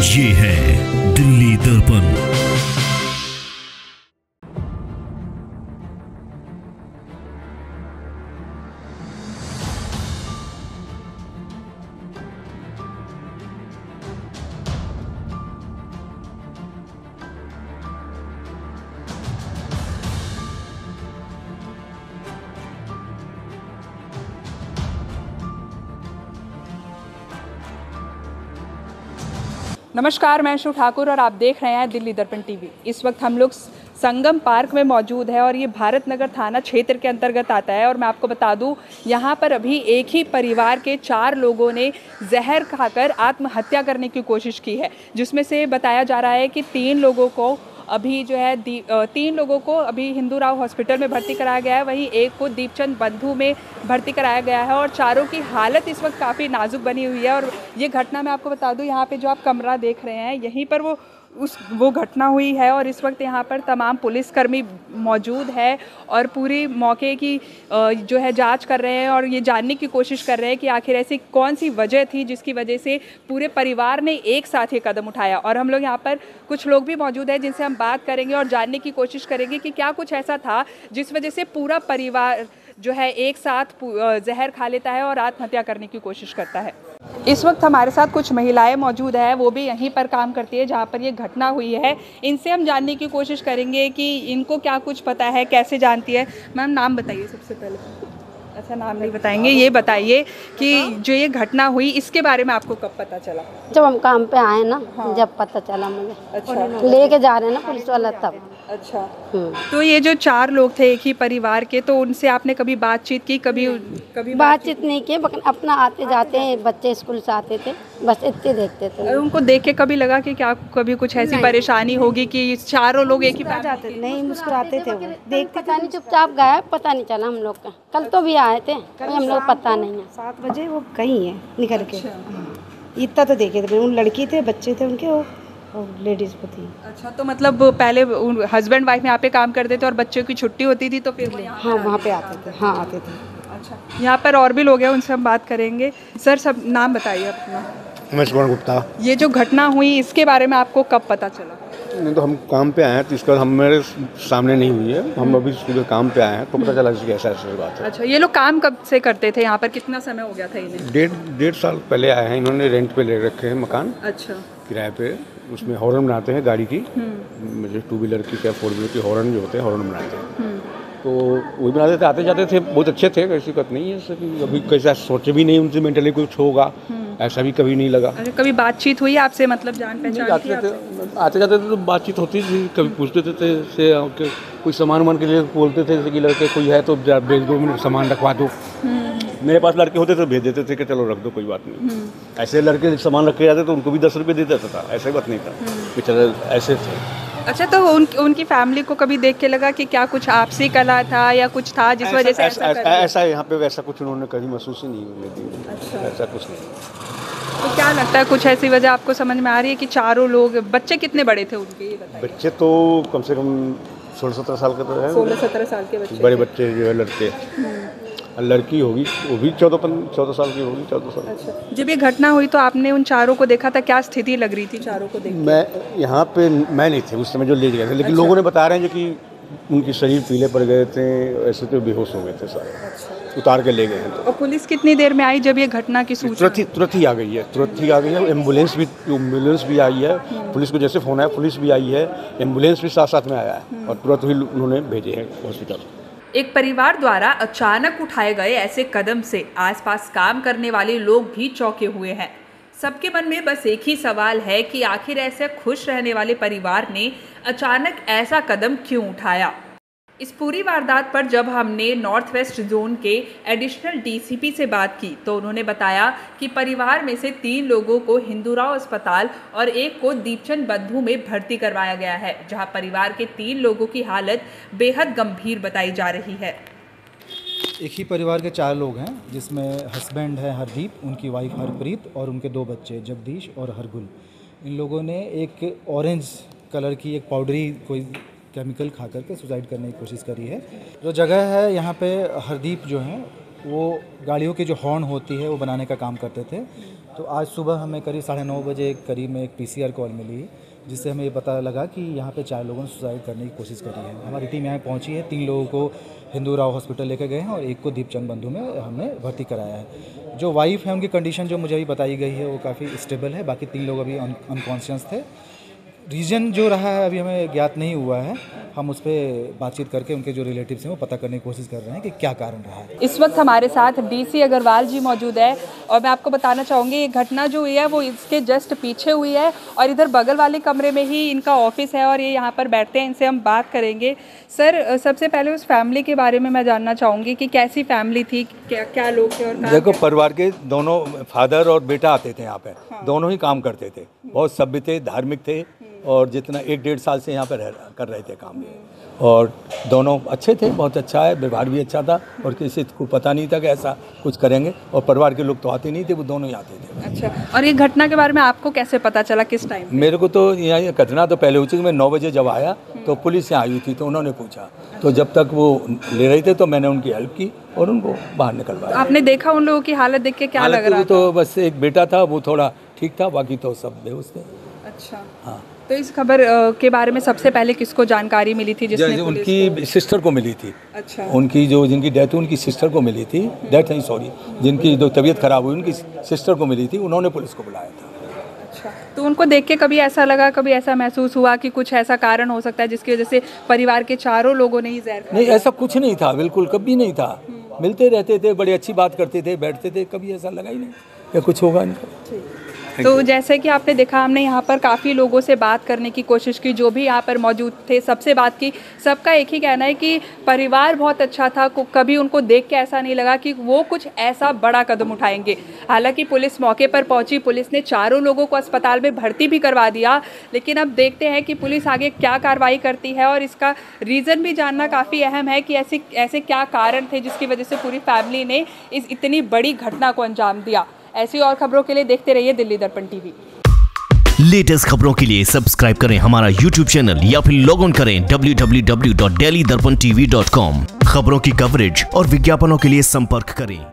ये है दिल्ली दर्पण। नमस्कार, मैं शु ठाकुर और आप देख रहे हैं दिल्ली दर्पण टीवी। इस वक्त हम लोग संगम पार्क में मौजूद है और ये भारत नगर थाना क्षेत्र के अंतर्गत आता है। और मैं आपको बता दूं, यहाँ पर अभी एक ही परिवार के 4 लोगों ने जहर खाकर आत्महत्या करने की कोशिश की है, जिसमें से बताया जा रहा है कि 3 लोगों को अभी जो है 3 लोगों को अभी हिंदू राव हॉस्पिटल में भर्ती कराया गया है, वहीं एक को दीपचंद बंधु में भर्ती कराया गया है और चारों की हालत इस वक्त काफ़ी नाजुक बनी हुई है। और ये घटना मैं आपको बता दूं, यहाँ पे जो आप कमरा देख रहे हैं, यहीं पर वो घटना हुई है और इस वक्त यहाँ पर तमाम पुलिसकर्मी मौजूद है और पूरी मौके की जो है जांच कर रहे हैं और ये जानने की कोशिश कर रहे हैं कि आखिर ऐसी कौन सी वजह थी जिसकी वजह से पूरे परिवार ने एक साथ ये कदम उठाया। और हम लोग यहाँ पर कुछ लोग भी मौजूद हैं जिनसे हम बात करेंगे और जानने की कोशिश करेंगे कि क्या कुछ ऐसा था जिस वजह से पूरा परिवार जो है एक साथ जहर खा लेता है और आत्महत्या करने की कोशिश करता है। इस वक्त हमारे साथ कुछ महिलाएं मौजूद है, वो भी यहीं पर काम करती है जहाँ पर ये घटना हुई है। इनसे हम जानने की कोशिश करेंगे कि इनको क्या कुछ पता है, कैसे जानती है। मैम, नाम बताइए सबसे पहले। अच्छा, नाम नहीं बताएंगे। ये बताइए कि जो ये घटना हुई इसके बारे में आपको कब पता चला? जब हम काम पे आए ना, जब पता चला मुझे। अच्छा, लेके जा रहे हैं ना पुलिस वाला तब। अच्छा, तो ये जो 4 लोग थे एक ही परिवार के, तो उनसे आपने कभी बातचीत की? कभी बातचीत नहीं की, लेकिन अपना आते जाते हैं, बच्चे स्कूल से आते थे, बस इतने देखते थे। उनको देख के कभी लगा कि क्या कभी कुछ ऐसी परेशानी होगी कि चारों लोग एक ही जाते थे? नहीं, मुस्कुराते थे, वो देखते पता नहीं, चुपचाप गए, पता नहीं चला हम लोग का। कल तो भी आए थे, हम लोग पता नहीं है। 7 बजे वो कहीं है निकल के। इतना तो देखे थे, उन लड़की थे, बच्चे थे उनके, और लेडीज को थी। अच्छा, तो मतलब पहले हस्बैंड वाइफ यहाँ पे काम करते थे और बच्चों की छुट्टी होती थी तो फिर हाँ, वहाँ पे आते थे। हाँ, आते थे। अच्छा, यहाँ पर और भी लोग हैं, उनसे हम बात करेंगे। सर, सब नाम बताइए अपना। मैं सुमन गुप्ता। ये जो घटना हुई इसके बारे में आपको कब पता चला? नहीं, तो हम काम पे आए हैं, तो इसका हम मेरे सामने नहीं हुई है। हम अभी सुबह काम पे आए हैं तो पता चला कि ऐसा बात है। अच्छा, ये लोग काम कब से करते थे यहाँ पर? कितना समय हो गया था इन्हें? 1.5 साल पहले आए हैं। इन्होंने रेंट पे ले रखे हैं मकान। अच्छा, किराए पे। उसमें हॉर्न बनाते हैं गाड़ी की, मुझे 2 व्हीलर की क्या 4 व्हीलर की हॉर्न जो होते हैं, हॉर्न बनाते हैं। तो वो बनाते थे, आते जाते थे, बहुत अच्छे थे, ऐसी बात नहीं है। ऐसा कि अभी कैसा सोचे भी नहीं उनसे मेंटली कुछ होगा, ऐसा भी कभी नहीं लगा। अच्छा, कभी बातचीत हुई आपसे, मतलब जान पहचान आते जाते थे तो बातचीत होती थी, कभी पूछते थे से कोई सामान के लिए बोलते थे कि लड़के कोई है तो भेज दो, सामान रखवा दो। मेरे पास लड़के होते तो भेज देते थे कि चलो रख दो, कोई बात नहीं। ऐसे लड़के सामान रख के जाते तो उनको भी 10 रुपये दे देता था, ऐसा बात नहीं था। बेचारे ऐसे थे। अच्छा, तो उनकी फैमिली को कभी देख के लगा कि क्या कुछ आपसी कला था या कुछ था जिस वजह से ऐसा यहाँ पे वैसा कुछ उन्होंने कभी महसूस ही नहीं होने दी। अच्छा, ऐसा कुछ नहीं। तो क्या लगता है, कुछ ऐसी वजह आपको समझ में आ रही है कि चारों लोग, बच्चे कितने बड़े थे उनके, ये बताइए? बच्चे तो कम से कम 16-17 साल के तो है। 16-17 साल के बच्चे, बड़े बच्चे जो है लड़के। लड़की होगी, वो भी 14 साल की होगी, 14 साल। अच्छा, जब ये घटना हुई तो आपने उन चारों को देखा था, क्या स्थिति लग रही थी चारों को देख? मैं यहाँ पे मैं नहीं थे उस समय जो ले गए थे, लेकिन लोगों ने बता रहे हैं कि उनके शरीर पीले पड़ गए थे, ऐसे तो बेहोश हो गए थे सारे। अच्छा। उतार के ले गए हैं। और पुलिस कितनी देर में आई जब ये घटना की सूचना? तुरंत ही आ गई है, तुरंत ही आ गई है। एम्बुलेंस भी आई है। पुलिस को जैसे फ़ोन आया, पुलिस भी आई है, एम्बुलेंस भी साथ साथ में आया है और तुरंत ही उन्होंने भेजे हैं हॉस्पिटल। एक परिवार द्वारा अचानक उठाए गए ऐसे कदम से आसपास काम करने वाले लोग भी चौंके हुए हैं। सबके मन में बस एक ही सवाल है कि आखिर ऐसे खुश रहने वाले परिवार ने अचानक ऐसा कदम क्यों उठाया। इस पूरी वारदात पर जब हमने नॉर्थ वेस्ट जोन के एडिशनल डीसीपी से बात की तो उन्होंने बताया कि परिवार में से 3 लोगों को हिंदूराव अस्पताल और एक को दीपचंद बंधु में भर्ती करवाया गया है, जहां परिवार के 3 लोगों की हालत बेहद गंभीर बताई जा रही है। एक ही परिवार के 4 लोग हैं, जिसमें हस्बैंड है हरदीप, उनकी वाइफ हरप्रीत और उनके 2 बच्चे जगदीश और हरगुल। इन लोगों ने एक ऑरेंज कलर की एक पाउडरी कोई केमिकल खा करके सुसाइड करने की कोशिश करी है। जो जगह है यहाँ पे हरदीप जो हैं वो गाड़ियों की जो हॉर्न होती है वो बनाने का काम करते थे। तो आज सुबह हमें करीब 9:30 बजे करीब में एक PCR कॉल मिली, जिससे हमें ये पता लगा कि यहाँ पे 4 लोगों ने सुसाइड करने की कोशिश करी है। हमारी टीम यहाँ पहुँची है, 3 लोगों को हिंदू राव हॉस्पिटल लेकर गए हैं और एक को दीपचंद बंधु में हमने भर्ती कराया है। जो वाइफ है उनकी कंडीशन जो मुझे अभी बताई गई है वो काफ़ी स्टेबल है, बाकी 3 लोग अभी अनकॉन्शियस थे। रीज़न जो रहा है अभी हमें ज्ञात नहीं हुआ है, हम उस पर बातचीत करके उनके जो रिलेटिव्स हैं वो पता करने की कोशिश कर रहे हैं कि क्या कारण रहा है। इस वक्त हमारे साथ DC अग्रवाल जी मौजूद है और मैं आपको बताना चाहूँगी ये घटना जो हुई है वो इसके जस्ट पीछे हुई है और इधर बगल वाले कमरे में ही इनका ऑफिस है और ये यहाँ पर बैठते हैं, इनसे हम बात करेंगे। सर, सबसे पहले उस फैमिली के बारे में मैं जानना चाहूँगी कि कैसी फैमिली थी, क्या लोग थे? और देखो, परिवार के दोनों फादर और बेटा आते थे यहाँ पे, दोनों ही काम करते थे, बहुत सभ्य थे, धार्मिक थे और जितना 1-1.5 साल से यहाँ पर कर रहे थे काम ये, और दोनों अच्छे थे, बहुत अच्छा है, व्यवहार भी अच्छा था और किसी को पता नहीं था कि ऐसा कुछ करेंगे। और परिवार के लोग तो आते नहीं थे, वो दोनों ही आते थे। अच्छा, और ये घटना के बारे में आपको कैसे पता चला, किस टाइम? मेरे को तो यहाँ घटना तो पहले हुई थी, मैं 9 बजे जब आया तो पुलिस यहाँ आई थी, तो उन्होंने पूछा, तो जब तक वो ले रहे थे तो मैंने उनकी हेल्प की और उनको बाहर निकलवाया। आपने देखा उन लोगों की हालत देख के क्या लग रहा था? तो बस एक बेटा था, वो थोड़ा ठीक था, बाकी तो सब बेहोश थे। अच्छा, हाँ। तो इस खबर के बारे में सबसे पहले किसको जानकारी मिली थी? जिसने उनकी सिस्टर को मिली थी। अच्छा, उनकी जो जिनकी डेथ हुई उनकी सिस्टर को मिली थी, जिनकी जो तबीयत खराब हुई उनकी सिस्टर को मिली थी, उन्होंने पुलिस को बुलाया था। अच्छा, तो उनको देख के कभी ऐसा लगा, कभी ऐसा महसूस हुआ कि कुछ ऐसा कारण हो सकता है जिसकी वजह से परिवार के चारों लोगों ने ही जहर खाया? नहीं, ऐसा कुछ नहीं था, बिल्कुल कभी नहीं था। मिलते रहते थे, बड़ी अच्छी बात करते थे, बैठते थे, कभी ऐसा लगा ही नहीं कि कुछ होगा इनको। तो जैसे कि आपने देखा, हमने यहाँ पर काफ़ी लोगों से बात करने की कोशिश की, जो भी यहाँ पर मौजूद थे सबसे बात की। सबका एक ही कहना है कि परिवार बहुत अच्छा था, कभी उनको देख के ऐसा नहीं लगा कि वो कुछ ऐसा बड़ा कदम उठाएंगे। हालांकि पुलिस मौके पर पहुंची, पुलिस ने चारों लोगों को अस्पताल में भर्ती भी करवा दिया, लेकिन अब देखते हैं कि पुलिस आगे क्या कार्रवाई करती है और इसका रीज़न भी जानना काफ़ी अहम है कि ऐसे क्या कारण थे जिसकी वजह से पूरी फैमिली ने इस इतनी बड़ी घटना को अंजाम दिया। ऐसी और खबरों के लिए देखते रहिए दिल्ली दर्पण टीवी। लेटेस्ट खबरों के लिए सब्सक्राइब करें हमारा YouTube चैनल या फिर लॉग ऑन करें www.delhidarpantv.com। खबरों की कवरेज और विज्ञापनों के लिए संपर्क करें।